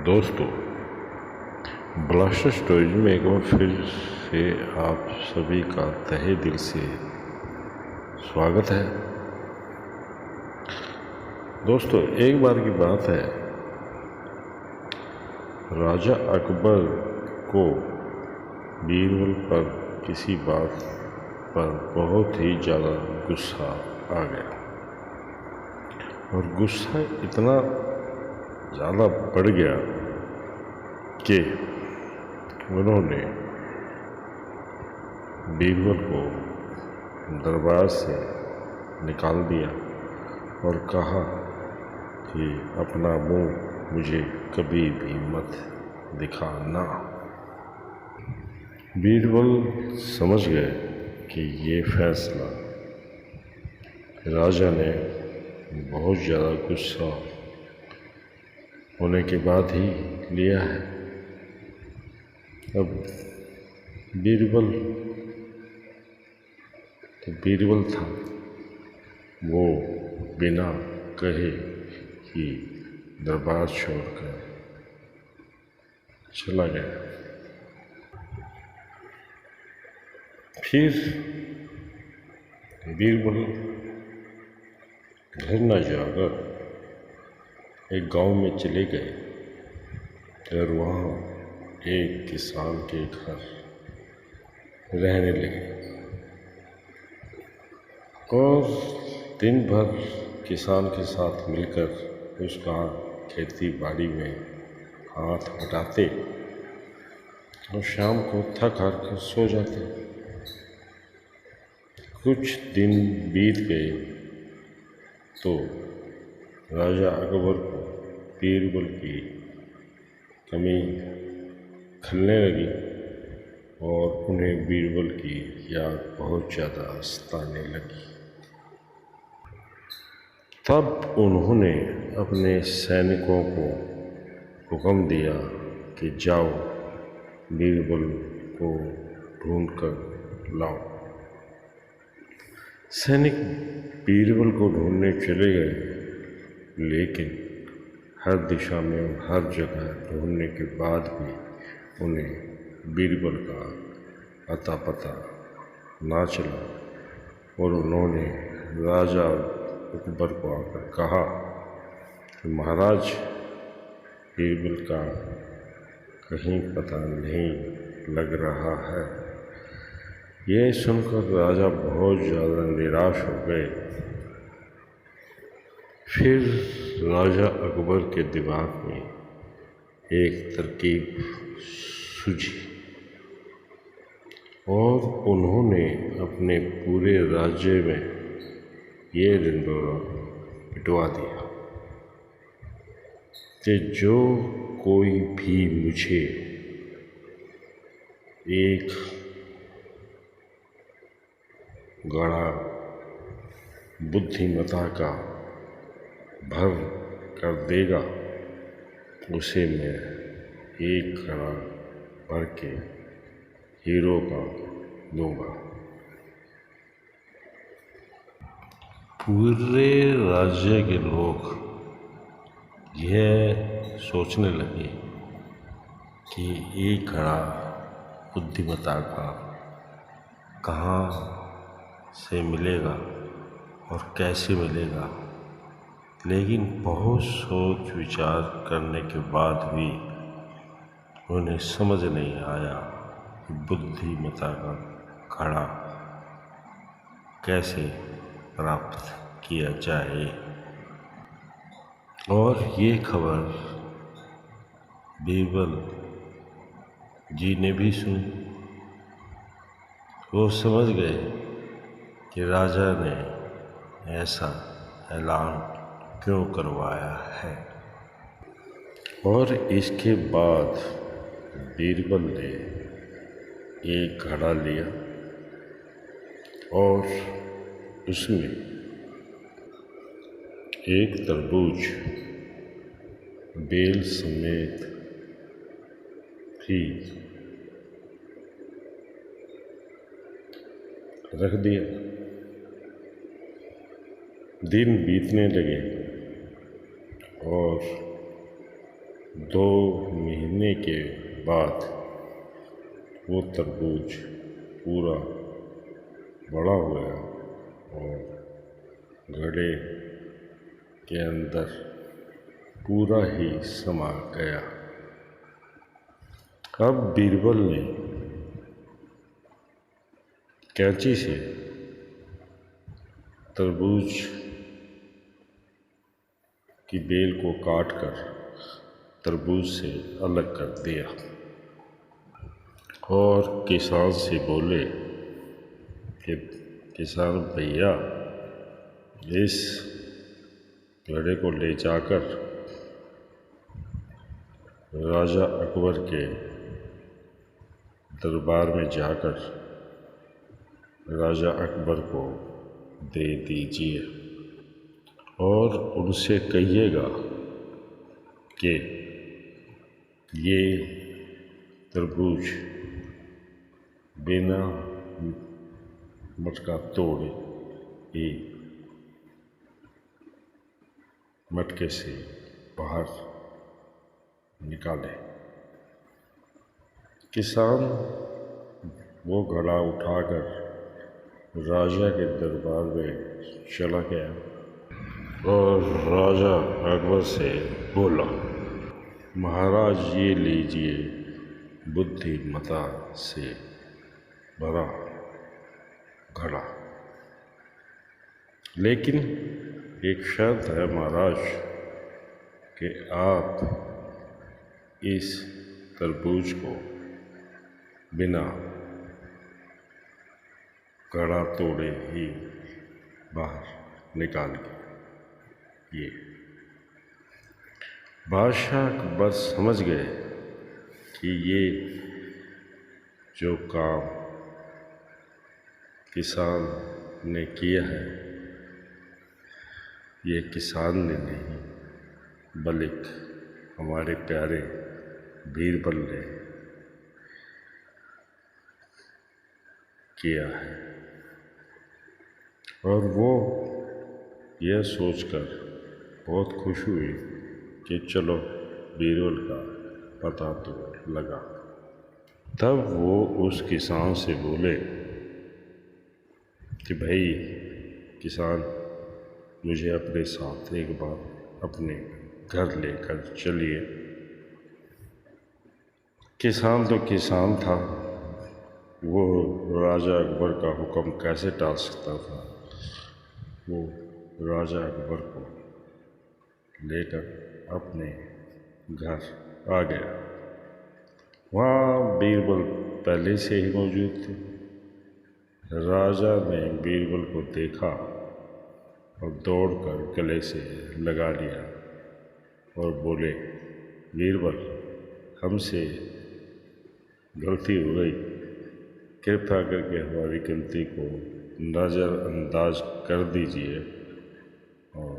दोस्तों, blaster stories में एक बार फिर से आप सभी का तहे दिल से स्वागत है। दोस्तों, एक बार की बात है, राजा अकबर को बीरबल पर किसी बात पर बहुत ही ज़्यादा गुस्सा आ गया और गुस्सा इतना ज़्यादा बढ़ गया कि उन्होंने बीरबल को दरबार से निकाल दिया और कहा कि अपना मुंह मुझे कभी भी मत दिखाना। बीरबल समझ गए कि ये फैसला राजा ने बहुत ज़्यादा गुस्सा होने के बाद ही लिया है। अब बीरबल था, वो बिना कहे ही दरबार छोड़कर चला गया। फिर बीरबल घर न जाकर एक गांव में चले गए और वहाँ एक किसान के घर रहने लगे और दिन भर किसान के साथ मिलकर उसका खेती बाड़ी में हाथ बटाते और शाम को थक हार कर सो जाते। कुछ दिन बीत गए तो राजा अकबर को बीरबल की कमी खलने लगी और उन्हें बीरबल की याद बहुत ज़्यादा सताने लगी। तब उन्होंने अपने सैनिकों को हुक्म दिया कि जाओ बीरबल को ढूंढ कर लाओ। सैनिक बीरबल को ढूंढने चले गए, लेकिन हर दिशा में और हर जगह ढूंढने के बाद भी उन्हें बीरबल का अता पता ना चला और उन्होंने राजा अकबर को आकर कहा कि महाराज, बीरबल का कहीं पता नहीं लग रहा है। यह सुनकर राजा बहुत ज़्यादा निराश हो गए। फिर राजा अकबर के दिमाग में एक तरकीब सूझी और उन्होंने अपने पूरे राज्य में ये ढिंढोरा पिटवा दिया कि जो कोई भी मुझे एक गड़ा बुद्धिमता का भर कर देगा, उसे मैं एक घड़ा भर के हीरो का दूंगा। पूरे राज्य के लोग यह सोचने लगे कि एक घड़ा बुद्धिमता का कहाँ से मिलेगा और कैसे मिलेगा। लेकिन बहुत सोच विचार करने के बाद भी उन्हें समझ नहीं आया कि बुद्धिमता का घड़ा कैसे प्राप्त किया जाए। और ये खबर बीरबल जी ने भी सुनी। वो समझ गए कि राजा ने ऐसा ऐलान क्यों करवाया है। और इसके बाद बीरबल ने एक घड़ा लिया और उसमें एक तरबूज बेल समेत भी रख दिया। दिन बीतने लगे और 2 महीने के बाद वो तरबूज पूरा बड़ा हो गया और घड़े के अंदर पूरा ही समा गया। अब बीरबल ने कैंची से तरबूज की बेल को काटकर तरबूज से अलग कर दिया और किसान से बोले कि किसान भैया, इस घड़े को ले जाकर राजा अकबर के दरबार में जाकर राजा अकबर को दे दीजिए और उनसे कहिएगा कि ये तरबूज बिना मटका तोड़े ही मटके से बाहर निकाले। किसान वो घड़ा उठाकर राजा के दरबार में चला गया और राजा अकबर से बोला, महाराज ये लीजिए बुद्धिमता से भरा घड़ा, लेकिन एक शर्त है महाराज कि आप इस तरबूज को बिना घड़ा तोड़े ही बाहर निकालिए। ये बादशाह अकबर समझ गए कि ये जो काम किसान ने किया है, ये किसान ने नहीं बल्कि हमारे प्यारे बीरबल ने किया है। और वो यह सोचकर बहुत खुश हुई कि चलो बीरबल का पता तो लगा। तब वो उस किसान से बोले कि भाई किसान, मुझे अपने साथ एक बार अपने घर लेकर चलिए। किसान तो किसान था, वो राजा अकबर का हुक्म कैसे टाल सकता था। वो राजा अकबर को लेकर अपने घर आ गया। वहाँ बीरबल पहले से ही मौजूद थे। राजा ने बीरबल को देखा और दौड़कर गले से लगा लिया और बोले, बीरबल, हमसे गलती हो गई, कृपया करके हमारी गलती को नज़रअंदाज कर दीजिए और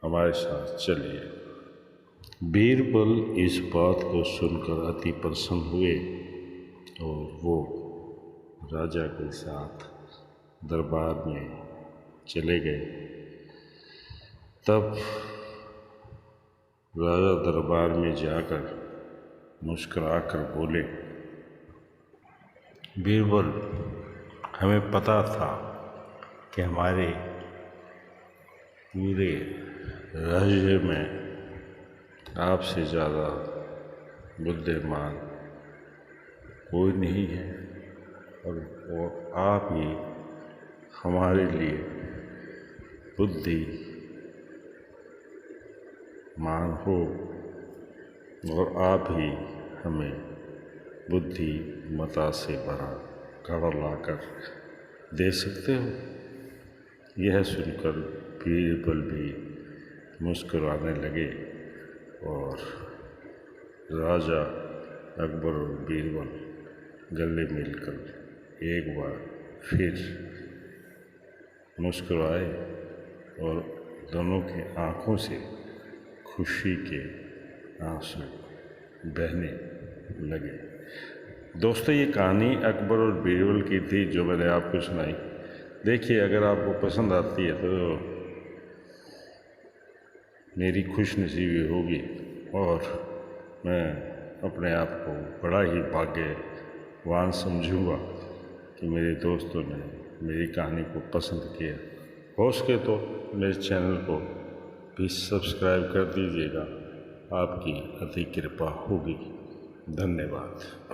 हमारे साथ चलिए। बीरबल इस बात को सुनकर अति प्रसन्न हुए और वो राजा के साथ दरबार में चले गए। तब राजा दरबार में जाकर मुस्कुराकर बोले, बीरबल, हमें पता था कि हमारे पूरे राज्य में आपसे ज़्यादा बुद्धिमान कोई नहीं है और आप ही हमारे लिए बुद्धिमान हो और आप ही हमें बुद्धिमता से भरा घड़ा लाकर दे सकते हो। यह सुनकर बीरबल भी मुस्कुराने लगे और राजा अकबर और बीरबल गले मिलकर एक बार फिर मुस्कुराए और दोनों की आँखों से खुशी के आंसू बहने लगे। दोस्तों, ये कहानी अकबर और बीरबल की थी जो मैंने आपको सुनाई। देखिए, अगर आपको पसंद आती है तो मेरी खुशनसीबी होगी और मैं अपने आप को बड़ा ही भाग्यवान समझूंगा कि मेरे दोस्तों ने मेरी कहानी को पसंद किया। हो सके तो मेरे चैनल को भी सब्सक्राइब कर दीजिएगा, आपकी अति कृपा होगी। धन्यवाद।